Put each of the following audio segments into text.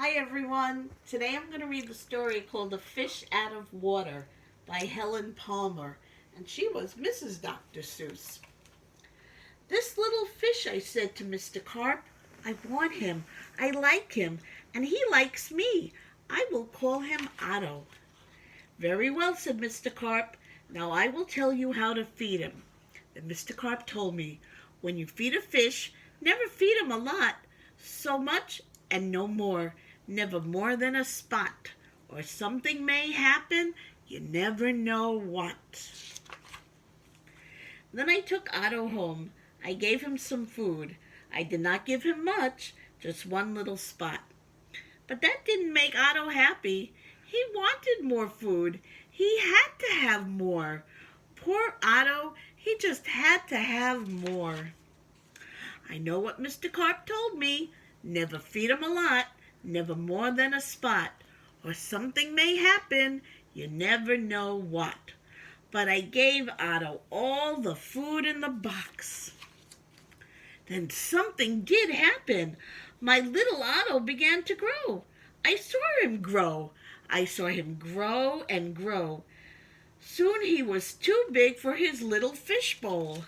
Hi everyone. Today I'm going to read the story called A Fish Out of Water by Helen Palmer, and she was Mrs. Dr. Seuss. This little fish, I said to Mr. Carp. I want him, I like him, and he likes me. I will call him Otto. Very well, said Mr. Carp. Now I will tell you how to feed him. Then Mr. Carp told me, when you feed a fish, never feed him a lot, so much and no more, never more than a spot, or something may happen, you never know what. Then I took Otto home. I gave him some food. I did not give him much, just one little spot. But that didn't make Otto happy. He wanted more food. He had to have more. Poor Otto, he just had to have more. I know what Mr. Carp told me. Never feed him a lot, never more than a spot, or something may happen, you never know what. But I gave Otto all the food in the box. Then something did happen. My little Otto began to grow. I saw him grow. I saw him grow and grow. Soon he was too big for his little fish bowl.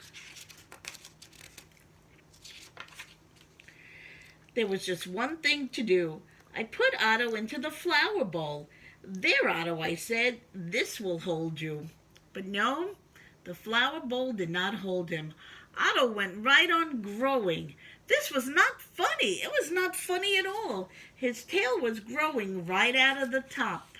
There was just one thing to do. I put Otto into the flower bowl. There, Otto, I said, this will hold you. But no, the flower bowl did not hold him. Otto went right on growing. This was not funny. It was not funny at all. His tail was growing right out of the top.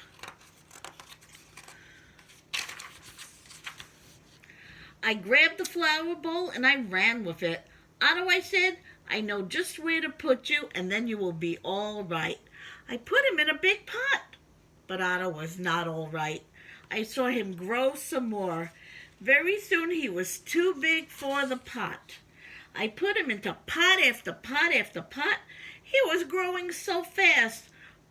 I grabbed the flower bowl and I ran with it. Otto, I said, I know just where to put you, and then you will be all right. I put him in a big pot. But Otto was not all right. I saw him grow some more. Very soon he was too big for the pot. I put him into pot after pot after pot. He was growing so fast.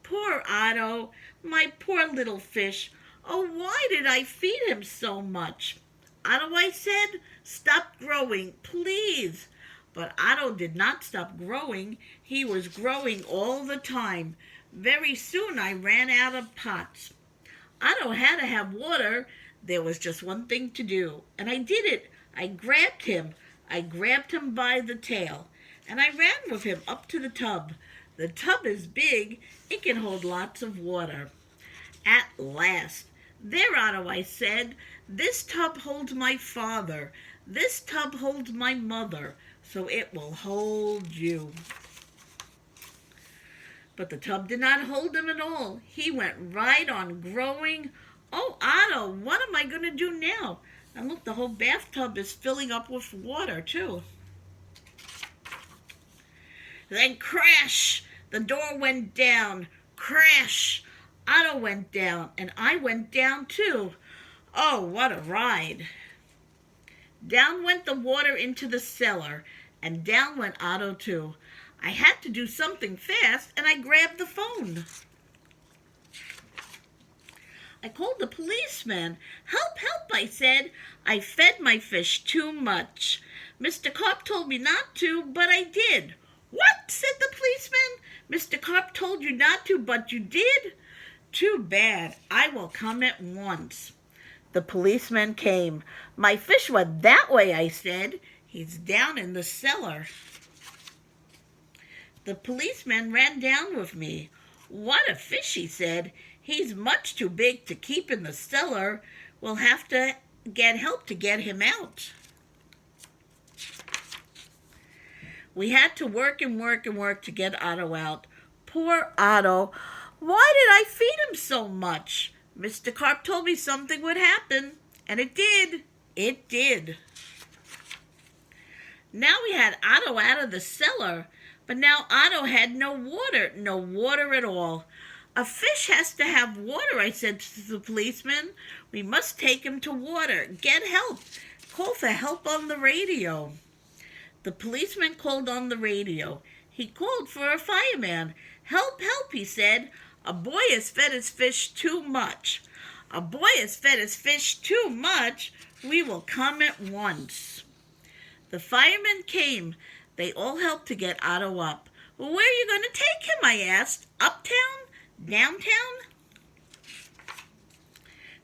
Poor Otto, my poor little fish. Oh, why did I feed him so much? Otto, I said, stop growing, please. But Otto did not stop growing. He was growing all the time. Very soon I ran out of pots. Otto had to have water. There was just one thing to do, and I did it. I grabbed him. I grabbed him by the tail, and I ran with him up to the tub. The tub is big. It can hold lots of water. At last. There, Otto, I said. This tub holds my father. This tub holds my mother, so it will hold you. But the tub did not hold him at all. He went right on growing. Oh, Otto, what am I going to do now? And look, the whole bathtub is filling up with water, too. Then crash! The door went down. Crash! Otto went down, and I went down, too. Oh, what a ride. Down went the water into the cellar, and down went Otto, too. I had to do something fast, and I grabbed the phone. I called the policeman. Help, help, I said. I fed my fish too much. Mr. Carp told me not to, but I did. What? Said the policeman. Mr. Carp told you not to, but you did? Too bad. I will come at once. The policeman came. My fish went that way, I said. He's down in the cellar. The policeman ran down with me. What a fish, he said. He's much too big to keep in the cellar. We'll have to get help to get him out. We had to work and work and work to get Otto out. Poor Otto. Why did I feed him so much? Mr. Carp told me something would happen, and it did. It did. Now we had Otto out of the cellar, but now Otto had no water at all. A fish has to have water, I said to the policeman. We must take him to water. Get help. Call for help on the radio. The policeman called on the radio. He called for a fireman. Help, help, he said. A boy has fed his fish too much. A boy has fed his fish too much. We will come at once. The firemen came. They all helped to get Otto up. Well, where are you going to take him, I asked. Uptown? Downtown?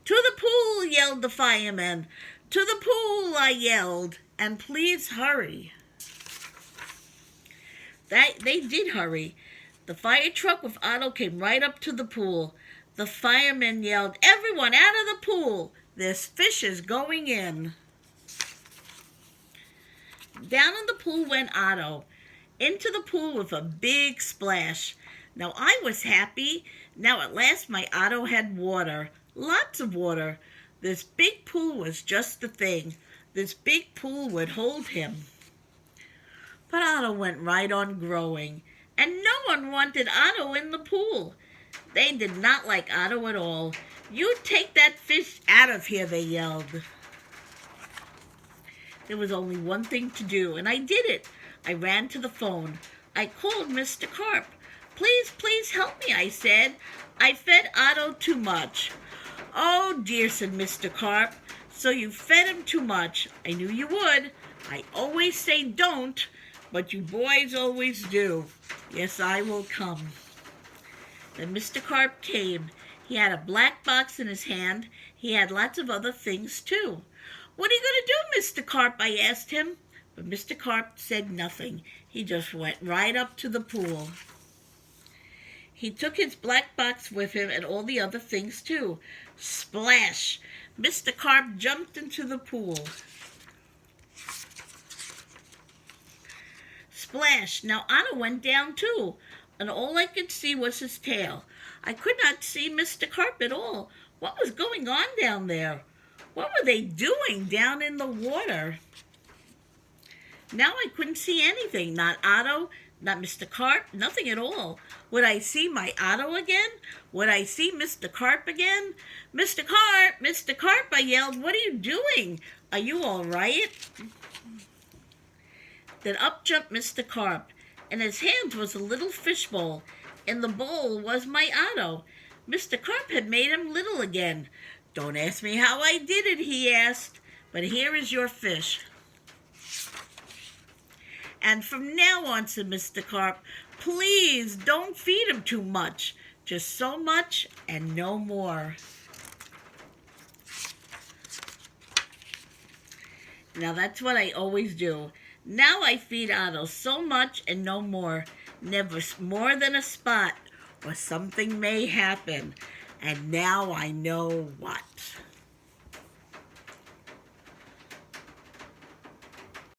To the pool, yelled the fireman. To the pool, I yelled, and please hurry. They did hurry. The fire truck with Otto came right up to the pool. The firemen yelled, "Everyone out of the pool! There's fishes going in." Down in the pool went Otto, into the pool with a big splash. Now I was happy. Now at last my Otto had water, lots of water. This big pool was just the thing. This big pool would hold him. But Otto went right on growing, and no one wanted Otto in the pool. They did not like Otto at all. "You take that fish out of here," they yelled. There was only one thing to do, and I did it. I ran to the phone. I called Mr. Carp. "Please, please help me," I said. "I fed Otto too much." "Oh, dear," said Mr. Carp. "So you fed him too much. I knew you would. I always say don't, but you boys always do. Yes, I will come." Then Mr. Carp came. He had a black box in his hand. He had lots of other things, too. "What are you going to do, Mr. Carp?" I asked him. But Mr. Carp said nothing. He just went right up to the pool. He took his black box with him and all the other things, too. Splash! Mr. Carp jumped into the pool. Splash! Now Otto went down, too, and all I could see was his tail. I could not see Mr. Carp at all. What was going on down there? What were they doing down in the water? Now I couldn't see anything, not Otto, not Mr. Carp, nothing at all. Would I see my Otto again? Would I see Mr. Carp again? "Mr. Carp, Mr. Carp," I yelled, "what are you doing? Are you all right?" Then up jumped Mr. Carp. In his hands was a little fish bowl. In the bowl was my Otto. Mr. Carp had made him little again. "Don't ask me how I did it," he asked, "but here is your fish." "And from now on," said Mr. Carp, "please don't feed him too much. Just so much and no more." Now that's what I always do. Now I feed Otto so much and no more. Never more than a spot, or something may happen. And now I know what.